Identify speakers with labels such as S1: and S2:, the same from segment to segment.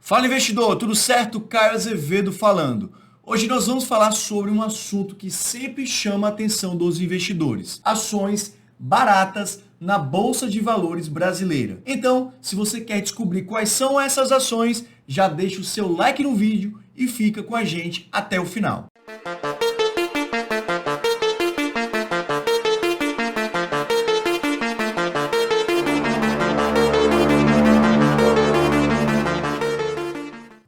S1: Fala investidor, tudo certo? Caio Azevedo falando. Hoje nós vamos falar sobre um assunto que sempre chama a atenção dos investidores: ações baratas na Bolsa de Valores brasileira. Então, se você quer descobrir quais são essas ações, já deixa o seu like no vídeo e fica com a gente até o final.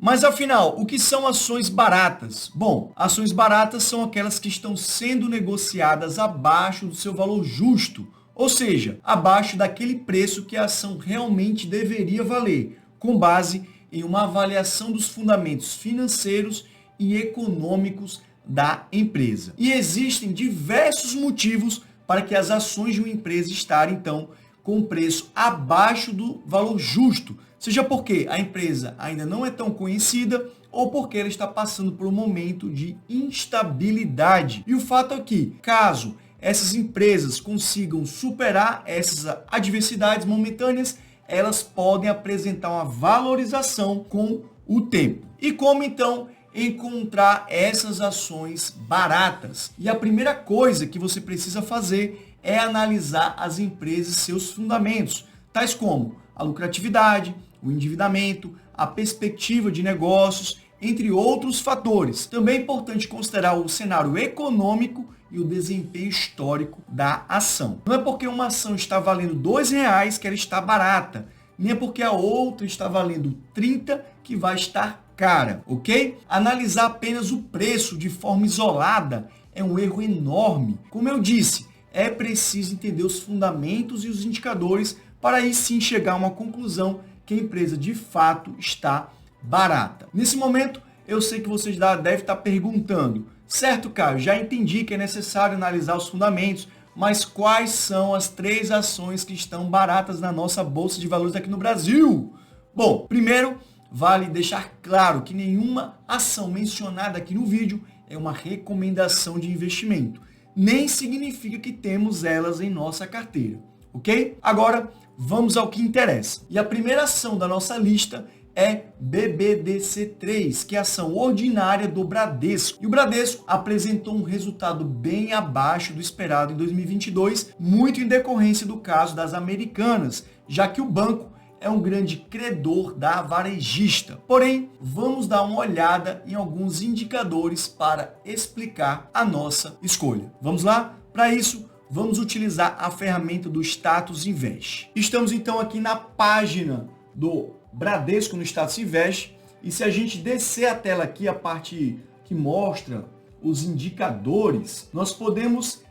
S1: Mas afinal, o que são ações baratas? Bom, ações baratas são aquelas que estão sendo negociadas abaixo do seu valor justo, ou seja, abaixo daquele preço que a ação realmente deveria valer, com base em uma avaliação dos fundamentos financeiros e econômicos da empresa. E existem diversos motivos para que as ações de uma empresa estarem, então, com preço abaixo do valor justo, seja porque a empresa ainda não é tão conhecida ou porque ela está passando por um momento de instabilidade. E o fato é que, caso essas empresas consigam superar essas adversidades momentâneas, elas podem apresentar uma valorização com o tempo. E como então encontrar essas ações baratas? E a primeira coisa que você precisa fazer é analisar as empresas e seus fundamentos, tais como a lucratividade, o endividamento, a perspectiva de negócios, entre outros fatores. Também é importante considerar o cenário econômico e o desempenho histórico da ação. Não é porque uma ação está valendo R$2 que ela está barata, nem é porque a outra está valendo 30 que vai estar cara, ok? Analisar apenas o preço de forma isolada é um erro enorme. Como eu disse, é preciso entender os fundamentos e os indicadores para aí sim chegar a uma conclusão que a empresa de fato está barata. Nesse momento, eu sei que você já deve estar perguntando: certo, Caio, já entendi que é necessário analisar os fundamentos, mas quais são as 3 ações que estão baratas na nossa Bolsa de Valores aqui no Brasil? Bom, primeiro, vale deixar claro que nenhuma ação mencionada aqui no vídeo é uma recomendação de investimento. Nem significa que temos elas em nossa carteira, ok? Agora, vamos ao que interessa. E a primeira ação da nossa lista é BBDC3, que é a ação ordinária do Bradesco. E o Bradesco apresentou um resultado bem abaixo do esperado em 2022, muito em decorrência do caso das Americanas, já que o banco é um grande credor da varejista. Porém, vamos dar uma olhada em alguns indicadores para explicar a nossa escolha. Vamos lá? Para isso, vamos utilizar a ferramenta do Status Invest. Estamos então aqui na página do Bradesco no Status Invest, e se a gente descer a tela aqui, a parte que mostra os indicadores, nós podemos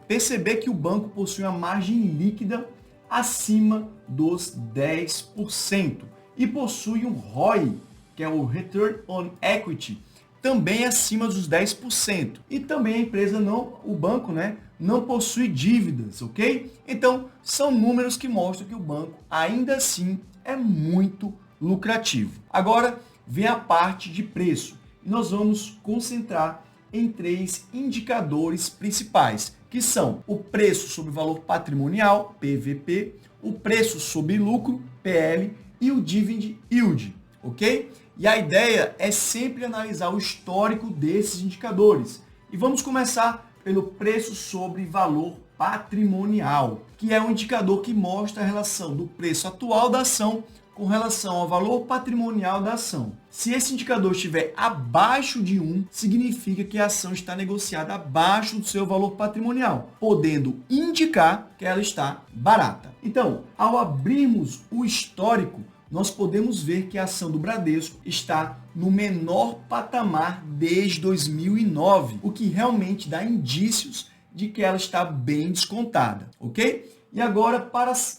S1: perceber que o banco possui uma margem líquida acima dos 10% e possui um ROI, que é o Return on Equity, também acima dos 10%. E também a empresa o banco, não possui dívidas, ok? Então, são números que mostram que o banco ainda assim é muito lucrativo. Agora, vem a parte de preço. E nós vamos concentrar em 3 indicadores principais, que são o preço sobre valor patrimonial, PVP, o preço sobre lucro, PL, e o Dividend Yield, ok? E a ideia é sempre analisar o histórico desses indicadores. E vamos começar pelo preço sobre valor patrimonial, que é um indicador que mostra a relação do preço atual da ação com relação ao valor patrimonial da ação. Se esse indicador estiver abaixo de 1, significa que a ação está negociada abaixo do seu valor patrimonial, podendo indicar que ela está barata. Então, ao abrirmos o histórico, nós podemos ver que a ação do Bradesco está no menor patamar desde 2009, o que realmente dá indícios de que ela está bem descontada, ok? E agora,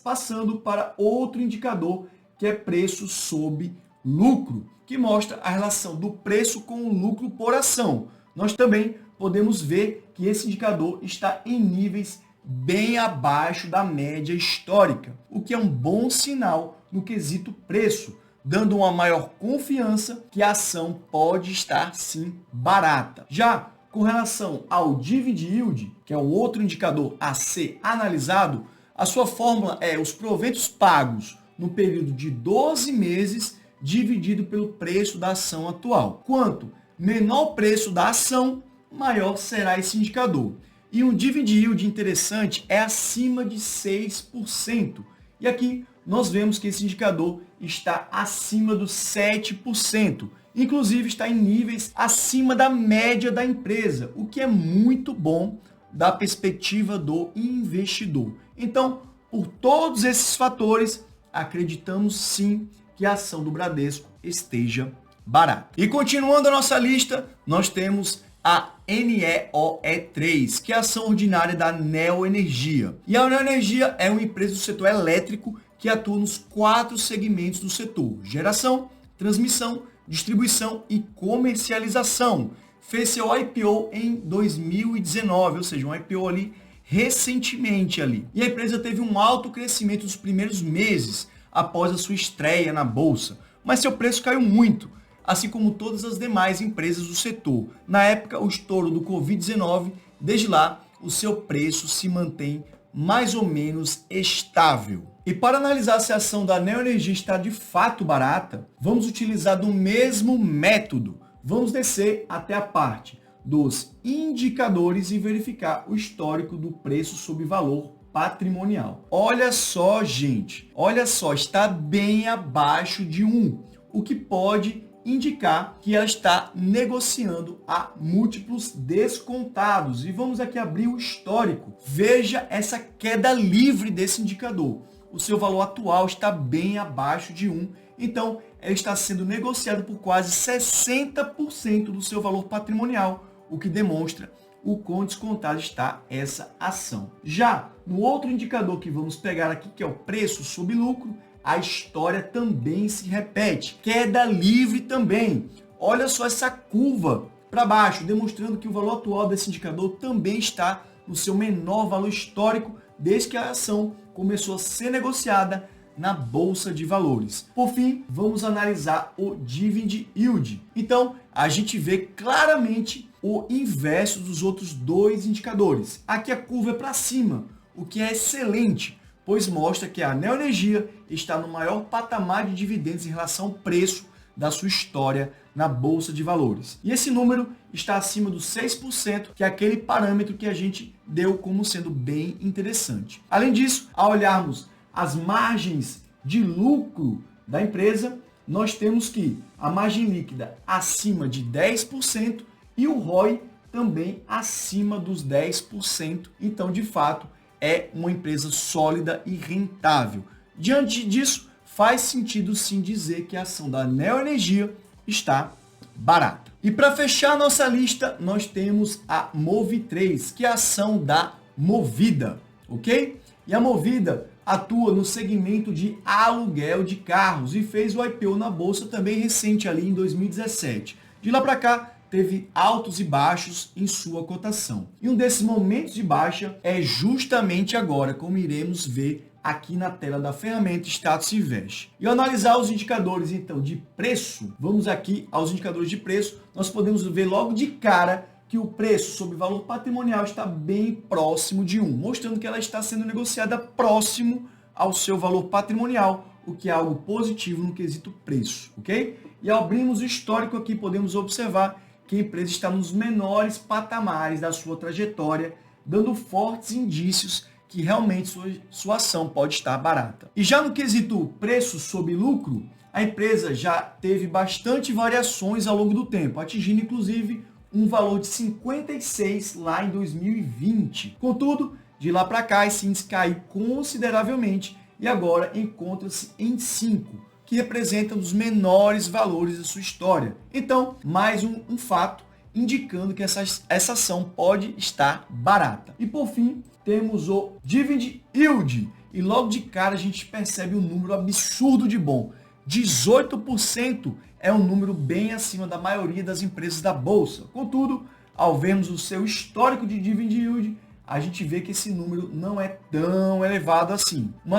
S1: passando para outro indicador, que é preço sobre lucro, que mostra a relação do preço com o lucro por ação. Nós também podemos ver que esse indicador está em níveis bem abaixo da média histórica, o que é um bom sinal no quesito preço, dando uma maior confiança que a ação pode estar sim barata. Já com relação ao Dividend Yield, que é um outro indicador a ser analisado, a sua fórmula é os proventos pagos no período de 12 meses dividido pelo preço da ação atual. Quanto menor o preço da ação, maior será esse indicador. E um dividend yield interessante é acima de 6%. E aqui nós vemos que esse indicador está acima dos 7%. Inclusive está em níveis acima da média da empresa, o que é muito bom da perspectiva do investidor. Então, por todos esses fatores, acreditamos sim que a ação do Bradesco esteja barata. E continuando a nossa lista, nós temos a NEOE3, que é a ação ordinária da Neoenergia. E a Neoenergia é uma empresa do setor elétrico que atua nos 4 segmentos do setor: geração, transmissão, distribuição e comercialização. Fez seu IPO em 2019, ou seja, um IPO ali recentemente ali. E a empresa teve um alto crescimento nos primeiros meses após a sua estreia na bolsa, mas seu preço caiu muito, assim como todas as demais empresas do setor. Na época, o estouro do Covid-19, desde lá, o seu preço se mantém mais ou menos estável. E para analisar se a ação da Neoenergia está de fato barata, vamos utilizar do mesmo método. Vamos descer até a parte dos indicadores e verificar o histórico do preço sob valor patrimonial. Olha só, gente, olha só, está bem abaixo de 1, o que pode indicar que ela está negociando a múltiplos descontados. E vamos aqui abrir o histórico. Veja essa queda livre desse indicador. O seu valor atual está bem abaixo de 1, então ela está sendo negociada por quase 60% do seu valor patrimonial, o que demonstra o quão descontada está essa ação. Já no outro indicador que vamos pegar aqui, que é o preço sob lucro, a história também se repete. Queda livre também. Olha só essa curva para baixo, demonstrando que o valor atual desse indicador também está no seu menor valor histórico desde que a ação começou a ser negociada na Bolsa de Valores. Por fim, vamos analisar o Dividend Yield. Então, a gente vê claramente o inverso dos outros 2 indicadores. Aqui a curva é para cima, o que é excelente, pois mostra que a Neoenergia está no maior patamar de dividendos em relação ao preço da sua história na Bolsa de Valores. E esse número está acima dos 6%, que é aquele parâmetro que a gente deu como sendo bem interessante. Além disso, ao olharmos as margens de lucro da empresa, nós temos que a margem líquida acima de 10% e o ROI também acima dos 10%. Então, de fato, é uma empresa sólida e rentável. Diante disso, faz sentido sim dizer que a ação da Neoenergia está barata. E para fechar a nossa lista, nós temos a Move3, que é a ação da Movida, ok? E a Movida atua no segmento de aluguel de carros e fez o IPO na bolsa também recente ali em 2017. De lá para cá, teve altos e baixos em sua cotação. E um desses momentos de baixa é justamente agora, como iremos ver aqui na tela da ferramenta Status Invest. E ao analisar os indicadores então de preço, vamos aqui aos indicadores de preço, nós podemos ver logo de cara que o preço sobre valor patrimonial está bem próximo de 1, mostrando que ela está sendo negociada próximo ao seu valor patrimonial, o que é algo positivo no quesito preço, ok? E ao abrirmos o histórico aqui, podemos observar que a empresa está nos menores patamares da sua trajetória, dando fortes indícios que realmente sua ação pode estar barata. E já no quesito preço sob lucro, a empresa já teve bastante variações ao longo do tempo, atingindo inclusive um valor de 56 lá em 2020. Contudo, de lá para cá, esse índice caiu consideravelmente e agora encontra-se em 5, que representa um dos menores valores da sua história. Então, mais um fato indicando que essa ação pode estar barata. E por fim, temos o Dividend Yield. E logo de cara a gente percebe um número absurdo de bom. 18% é um número bem acima da maioria das empresas da Bolsa. Contudo, ao vermos o seu histórico de Dividend Yield, a gente vê que esse número não é tão elevado assim. Não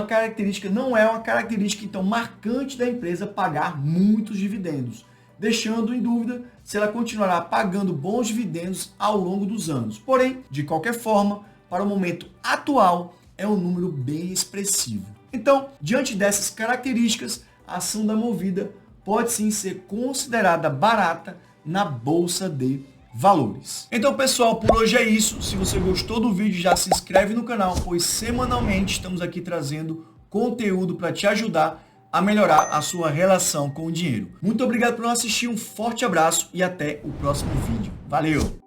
S1: é uma característica então marcante da empresa pagar muitos dividendos, deixando em dúvida se ela continuará pagando bons dividendos ao longo dos anos. Porém, de qualquer forma, para o momento atual, é um número bem expressivo. Então, diante dessas características, a ação da Movida pode sim ser considerada barata na bolsa de valores. Então, pessoal, por hoje é isso. Se você gostou do vídeo, já se inscreve no canal, pois semanalmente estamos aqui trazendo conteúdo para te ajudar a melhorar a sua relação com o dinheiro. Muito obrigado por assistir, um forte abraço e até o próximo vídeo. Valeu!